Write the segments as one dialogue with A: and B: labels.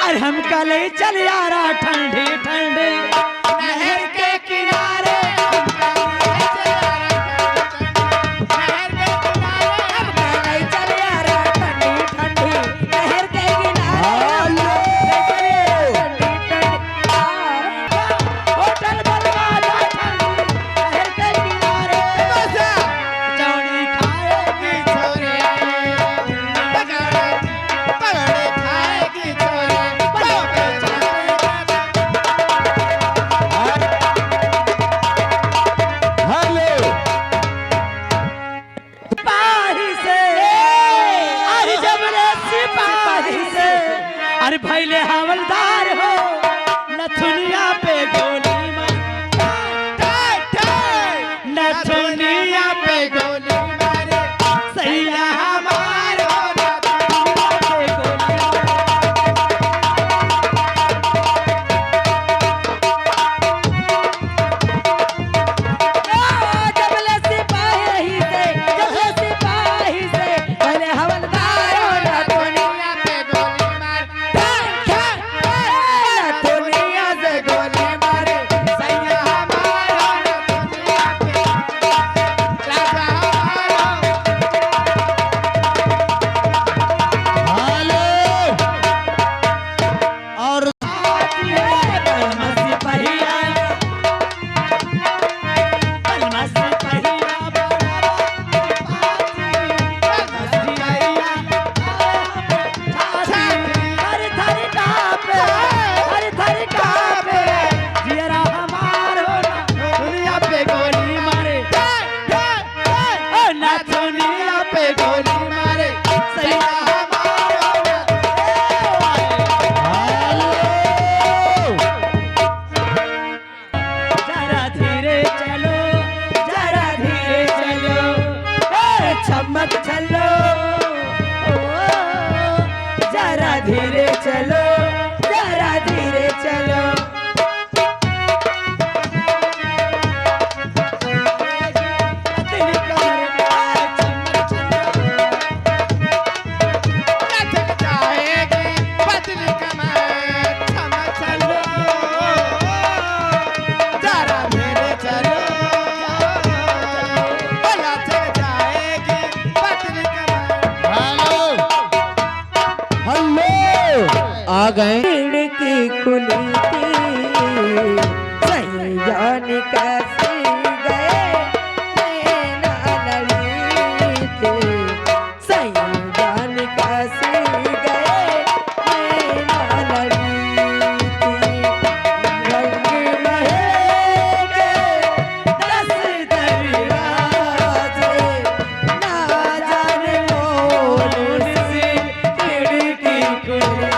A: अरे हम कल चल यारा ठंडी ठंडी नहर के किनारे अरे भैले हवलदार हो नथुनिया पे गोली नथुनिया पे गोली मारे सैया हमार हो जबले सिपाही से भैले हवलदार हो नथुनिया पे गोली मार चमक चलो जरा धीरे चलो जरा धीरे चलो आ गए खिड़की खुली थी सैया निकासी गए नैना लड़ी थे सैया निकासी गए नैना लड़ी थी रंग बहेगे दस दरिया से ना जाने कौन सी खिड़की खुली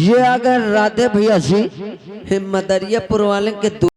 A: ये अगर राधे भैया जी मदरियापुर वाले के